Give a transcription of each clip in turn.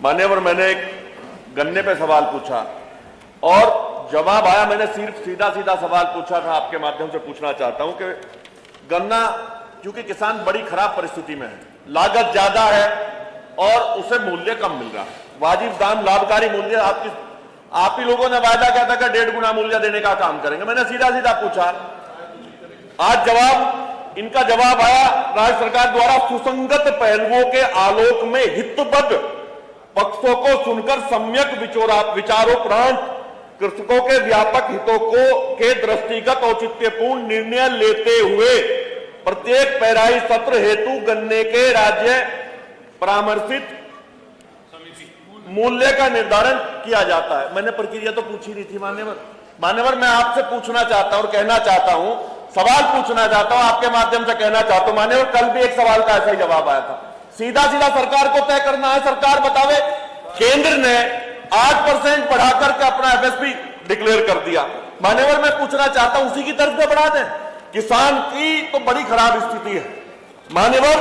मान्यवर, मैंने एक गन्ने पे सवाल पूछा और जवाब आया। मैंने सिर्फ सीधा सीधा सवाल पूछा था, आपके माध्यम से पूछना चाहता हूं कि गन्ना, क्योंकि किसान बड़ी खराब परिस्थिति में है, लागत ज्यादा है और उसे मूल्य कम मिल रहा है, वाजिब दाम, लाभकारी मूल्य। आप ही लोगों ने वायदा किया था कि 1.5 गुना मूल्य देने का काम करेंगे। मैंने सीधा सीधा पूछा, आज इनका जवाब आया राज्य सरकार द्वारा सुसंगत पहलुओं के आलोक में हितबद्ध पक्षों को सुनकर सम्यक विचारोपरांत कृषकों के व्यापक हितों के दृष्टिगत औचित्यपूर्ण निर्णय लेते हुए प्रत्येक पेराई सत्र हेतु गन्ने के राज्य परामर्शित मूल्य का निर्धारण किया जाता है। मैंने प्रक्रिया तो पूछी नहीं थी मान्यवर, मैं आपसे पूछना चाहता हूं और कहना चाहता हूं, सवाल पूछना चाहता हूं, आपके माध्यम से कहना चाहता हूं मान्यवर, कल भी एक सवाल का ऐसा ही जवाब आया था। सीधा सीधा सरकार को तय करना है, सरकार बतावे। केंद्र ने 8% बढ़ाकर के अपना एफएसपी डिक्लेयर कर दिया। मान्यवर, मैं पूछना चाहता हूं उसी की तरफ से बढ़ा दें। किसान की तो बड़ी खराब स्थिति है मान्यवर,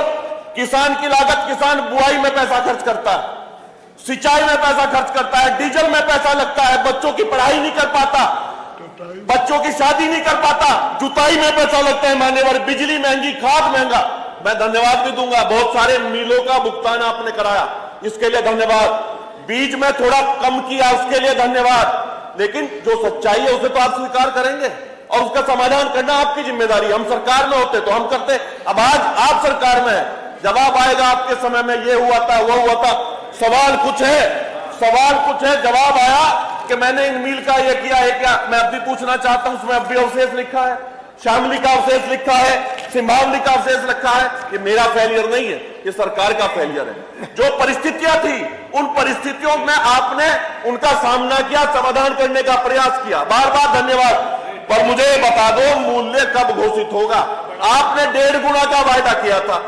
किसान की लागत, किसान बुआई में पैसा खर्च करता है, सिंचाई में पैसा खर्च करता है, डीजल में पैसा लगता है, बच्चों की पढ़ाई नहीं कर पाता, बच्चों की शादी नहीं कर पाता, जुताई में पैसा लगता है मान्यवर, बिजली महंगी, खाद महंगा। मैं धन्यवाद भी दूंगा, बहुत सारे मिलों का भुगतान आपने कराया, इसके लिए धन्यवाद। बीज में थोड़ा कम किया, उसके लिए धन्यवाद। लेकिन जो सच्चाई है उसे तो आप स्वीकार करेंगे और उसका समाधान करना आपकी जिम्मेदारी। हम सरकार में होते तो हम करते, अब आज आप सरकार में है, जवाब आएगा आपके समय में, ये हुआ था, वो हुआ था। सवाल कुछ है, जवाब आया कि मैंने इन मिल का ये किया है क्या। मैं अब भी पूछना चाहता हूं, उसमें अब भी अवशेष लिखा है, शामली का अवशेष लिखा है, सिंभावली का अवशेष लिखा है। ये मेरा फेलियर नहीं है, ये सरकार का फेलियर है। जो परिस्थितियां थी उन परिस्थितियों में आपने उनका सामना किया, समाधान करने का प्रयास किया, बार बार धन्यवाद। पर मुझे बता दो, मूल्य कब घोषित होगा? आपने 1.5 गुना का वायदा किया था,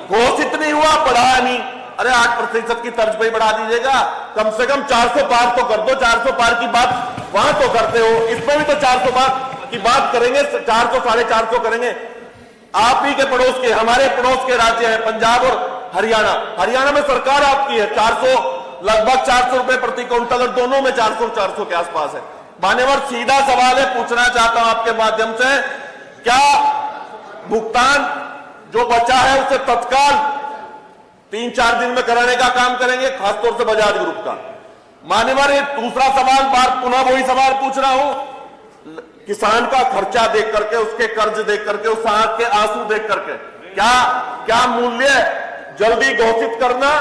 घोषित नहीं हुआ, बढ़ाया नहीं। अरे 8% की तर्ज पे बढ़ा दीजिएगा, कम से कम 400 पार तो कर दो। 400 पार की बात वहां तो करते हो, इसमें भी तो 400 पार की बात करेंगे, 400 450 करेंगे। आप ही के पड़ोस के, हमारे पड़ोस के राज्य हैं पंजाब और हरियाणा में सरकार आपकी है, 400, लगभग 400 रुपए प्रति क्विंटल, और दोनों में 400 के आसपास है। मान्यवर, सीधा सवाल है, पूछना चाहता हूं आपके माध्यम से, क्या भुगतान जो बचा है उसे तत्काल 3-4 दिन में कराने का काम करेंगे, खासतौर से बजाज ग्रुप का? मान्यवर, दूसरा सवाल, पुनः वही सवाल पूछ रहा हूं, किसान का खर्चा देख करके, उसके कर्ज देख करके, उस आंख के आंसू देख करके, क्या मूल्य जल्दी घोषित करना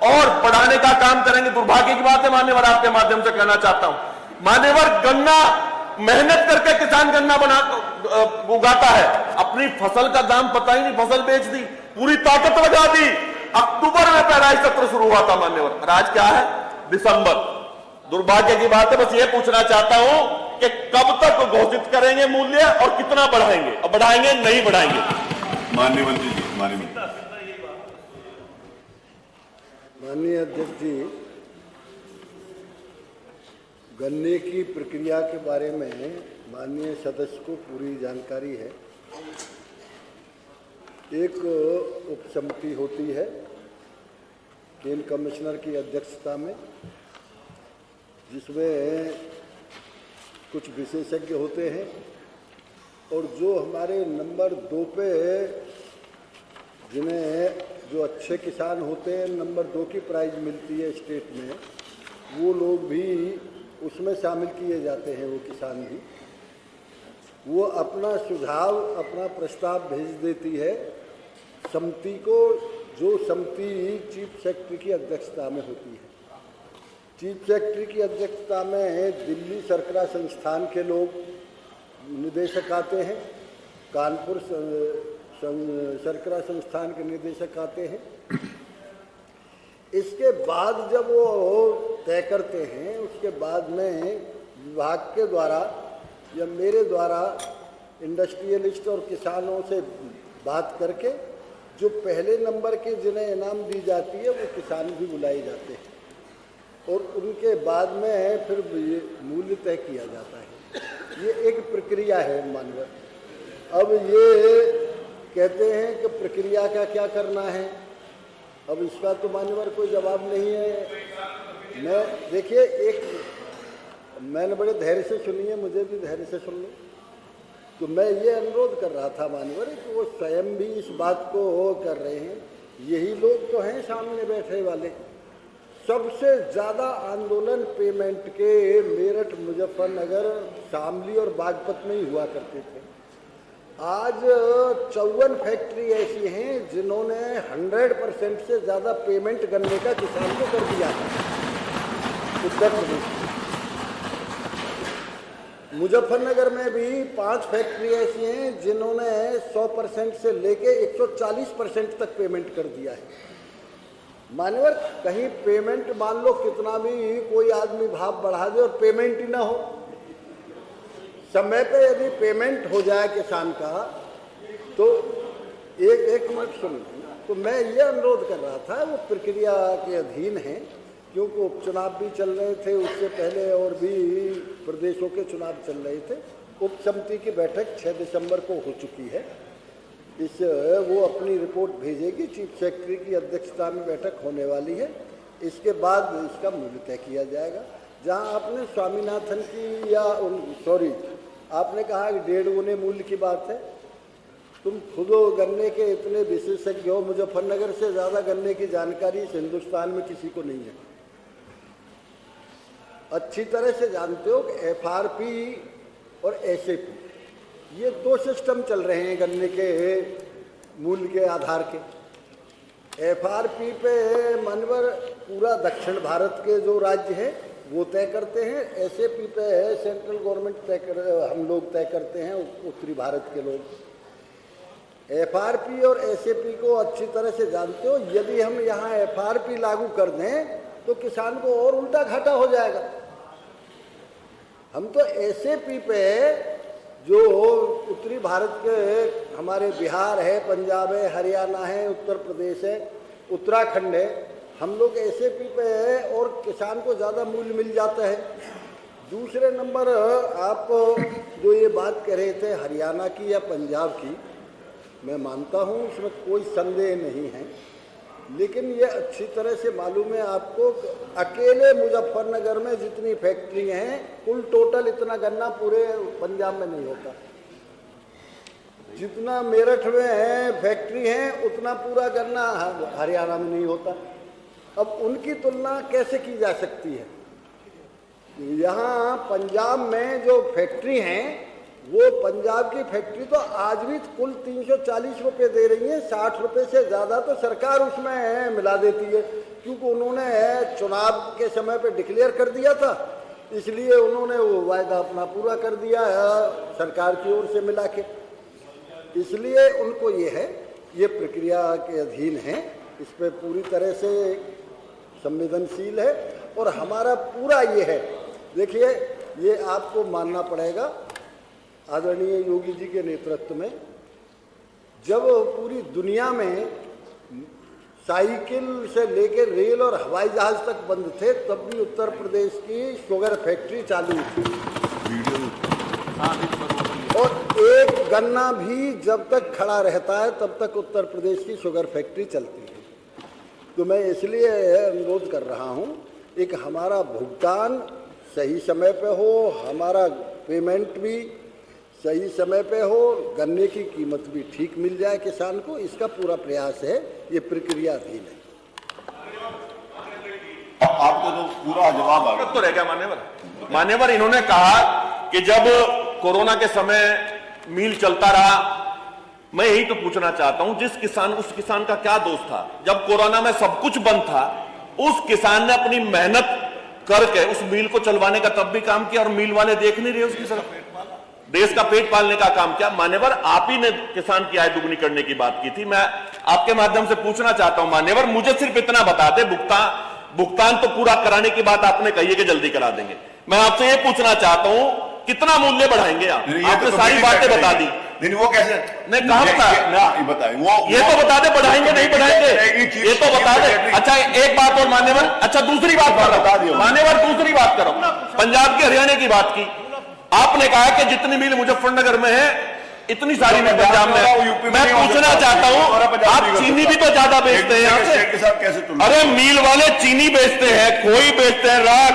और बढ़ाने का काम करेंगे? दुर्भाग्य की बात है मान्यवर, आपके माध्यम से कहना चाहता हूं मान्यवर, गन्ना मेहनत करके किसान गन्ना उगाता है, अपनी फसल का दाम पता ही नहीं, फसल बेच दी, पूरी ताकत लगा दी। अक्टूबर में पेराई सत्र शुरू हुआ था मान्यवर, आज क्या है? दिसंबर। दुर्भाग्य की बात है। बस ये पूछना चाहता हूं कि कब तक घोषित करेंगे मूल्य और कितना बढ़ाएंगे, और बढ़ाएंगे नहीं बढ़ाएंगे? माननीय मंत्री जी, माननीय अध्यक्ष जी, गन्ने की प्रक्रिया के बारे में माननीय सदस्य को पूरी जानकारी है। एक उप समिति होती है केन कमिश्नर की अध्यक्षता में, जिसमें कुछ विशेषज्ञ होते हैं और जो हमारे नंबर 2 पे, जिन्हें जो अच्छे किसान होते हैं, नंबर 2 की प्राइज मिलती है स्टेट में, वो लोग भी उसमें शामिल किए जाते हैं। वो किसान भी वो अपना सुझाव, अपना प्रस्ताव भेज देती है समिति को, जो समिति चीफ सेक्रेटरी की अध्यक्षता में होती है। चीफ सेक्रेटरी की अध्यक्षता में दिल्ली शर्करा संस्थान के लोग निदेशक आते हैं, कानपुर शर्करा संस्थान के निदेशक आते हैं। इसके बाद जब वो तय करते हैं, उसके बाद में विभाग के द्वारा या मेरे द्वारा इंडस्ट्रियलिस्ट और किसानों से बात करके जो पहले नंबर के जिन्हें इनाम दी जाती है वो किसान भी बुलाए जाते हैं और उनके बाद में फिर मूल्य तय किया जाता है। ये एक प्रक्रिया है मानवर। अब ये कहते हैं कि प्रक्रिया का क्या करना है, अब इसका तो मान्यवर कोई जवाब नहीं है। मैं देखिए मैंने बड़े धैर्य से सुनी है, मुझे भी धैर्य से सुन लो। तो मैं ये अनुरोध कर रहा था मानवर कि वो स्वयं भी इस बात को कर रहे हैं। यही लोग तो हैं सामने बैठे वाले। सबसे ज़्यादा आंदोलन पेमेंट के मेरठ, मुजफ्फरनगर, शामली और बागपत में ही हुआ करते थे। आज 54 फैक्ट्री ऐसी हैं जिन्होंने 100% से ज़्यादा पेमेंट गन्ने का किसान को कर दिया है उत्तर प्रदेश। मुजफ्फरनगर में भी 5 फैक्ट्री ऐसी हैं जिन्होंने 100% से लेके 140% तक पेमेंट कर दिया है। मान्यवर, कहीं पेमेंट मान लो कितना भी कोई आदमी भाव बढ़ा दे और पेमेंट ही ना हो। समय पे यदि पेमेंट हो जाए किसान का तो एक मिनट सुन। तो मैं ये अनुरोध कर रहा था, वो प्रक्रिया के अधीन है क्योंकि उपचुनाव भी चल रहे थे, उससे पहले और भी प्रदेशों के चुनाव चल रहे थे। उप समिति की बैठक 6 दिसंबर को हो चुकी है। वो अपनी रिपोर्ट भेजेगी, चीफ सेक्रेटरी की अध्यक्षता में बैठक होने वाली है। इसके बाद इसका मूल्य तय किया जाएगा। जहां आपने स्वामीनाथन की आपने कहा कि 1.5 गुने मूल्य की बात है। तुम खुद गन्ने के इतने विशेषज्ञ हो, मुजफ्फरनगर से ज़्यादा गन्ने की जानकारी इस हिंदुस्तान में किसी को नहीं है। अच्छी तरह से जानते हो कि FRP और SAP ये 2 सिस्टम चल रहे हैं गन्ने के मूल्य के आधार के। FRP पे मनवर पूरा दक्षिण भारत के जो राज्य हैं वो तय करते हैं। SAP पे सेंट्रल गवर्नमेंट हम लोग तय करते हैं, उत्तरी भारत के लोग। FRP और SAP को अच्छी तरह से जानते हो। यदि हम यहाँ FRP लागू कर दें तो किसान को और उल्टा घाटा हो जाएगा। हम तो SAP पे जो उत्तरी भारत के हमारे बिहार है, पंजाब है, हरियाणा है, उत्तर प्रदेश है, उत्तराखंड है, हम लोग SAP पे है और किसान को ज़्यादा मूल्य मिल जाता है। दूसरे नंबर, आप जो ये बात कह रहे थे हरियाणा की या पंजाब की, मैं मानता हूँ इसमें कोई संदेह नहीं है, लेकिन ये अच्छी तरह से मालूम है आपको, अकेले मुजफ्फरनगर में जितनी फैक्ट्री हैं कुल टोटल इतना गन्ना पूरे पंजाब में नहीं होता। जितना मेरठ में है फैक्ट्री हैं उतना पूरा गन्ना हरियाणा में नहीं होता। अब उनकी तुलना कैसे की जा सकती है? यहाँ पंजाब में जो फैक्ट्री हैं वो पंजाब की फैक्ट्री तो आज भी कुल 340 रुपये दे रही है। 60 रुपये से ज़्यादा तो सरकार उसमें मिला देती है, क्योंकि उन्होंने चुनाव के समय पे डिक्लेयर कर दिया था, इसलिए उन्होंने वो वायदा अपना पूरा कर दिया सरकार की ओर से मिला के। इसलिए उनको ये है, ये प्रक्रिया के अधीन है, इस पर पूरी तरह से संवेदनशील है। और हमारा पूरा ये है, देखिए ये आपको मानना पड़ेगा, आदरणीय योगी जी के नेतृत्व में जब पूरी दुनिया में साइकिल से लेकर रेल और हवाई जहाज तक बंद थे, तब भी उत्तर प्रदेश की शुगर फैक्ट्री चालू थी। और एक गन्ना भी जब तक खड़ा रहता है तब तक उत्तर प्रदेश की शुगर फैक्ट्री चलती है। तो मैं इसलिए अनुरोध कर रहा हूँ, एक हमारा भुगतान सही समय पे हो, हमारा पेमेंट भी सही समय पे हो, गन्ने की कीमत भी ठीक मिल जाए किसान को, इसका पूरा प्रयास है। ये प्रक्रिया अधीन है। आपको तो पूरा जवाब आ गया। तो रह गया मान्यवर इन्होंने कहा कि जब कोरोना के समय मील चलता रहा, मैं यही तो पूछना चाहता हूं, उस किसान का क्या दोष था? जब कोरोना में सब कुछ बंद था, उस किसान ने अपनी मेहनत करके उस मील को चलवाने का तब भी काम किया, और मील वाले देख नहीं रहे उसकी तरफ। देश का पेट पालने का काम किया। मान्यवर, आप ही ने किसान की आय दुगनी करने की बात की थी। मैं आपके माध्यम से पूछना चाहता हूं मान्यवर, मुझे सिर्फ इतना बता दे, भुगतान तो पूरा कराने की बात आपने कही है कि जल्दी करा देंगे। मैं आपसे ये पूछना चाहता हूं, कितना मूल्य बढ़ाएंगे आप? आपने सारी बातें बता दी। नहीं, वो कैसे? नहीं, कहा बताए वो ये तो बता दे, बढ़ाएंगे नहीं बढ़ाएंगे ये तो बता दे। अच्छा, एक बात और मान्यवर, अच्छा दूसरी बात बता दियो मान्यवर, दूसरी बात करो। पंजाब के हरियाणा की बात की आपने, कहा कि जितनी मील मुजफ्फरनगर में है इतनी सारी तो पंजाब पंजाब में। यूपी में मैं नहीं हो पूछना सकता। चाहता हूं, और पंजाब आप नहीं हो चीनी सकता। भी तो ज्यादा बेचते हैं यहाँ से। स्टेट के साथ कैसे तुलना? अरे मिल वाले चीनी बेचते हैं, खोई बेचते हैं, राख,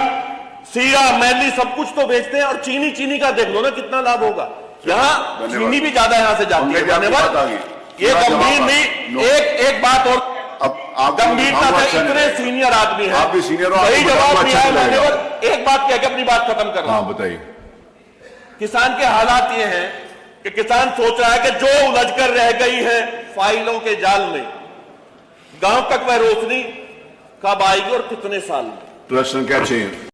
सीरा, मैली सब कुछ तो बेचते हैं, और चीनी का देख लो ना कितना लाभ होगा। यहाँ धन्यवाद। चीनी भी ज्यादा यहाँ से जाती है। अंग्रेजी आपकी बात आ धन्यवाद। गई। ये पूरा गंभीर जवाब नहीं, नो। एक बात और अब आप गंभीरता से, इतने सीनियर आदमी हैं, आप भी सीनियर हो, सही आपको जवाब बताना दिया अच्छा है। लगेगा। मान्यवर एक बात कह के अपनी बात खत्म कर रहा हूं। हाँ बताइए। किसान के हालात ये हैं कि किसान सोच रहा है कि जो उलझकर रह गई है फाइलों के जाल में, गांव तक वह रोशनी कब आएगी और कितने साल में। प्रश्न क्या चाहिए?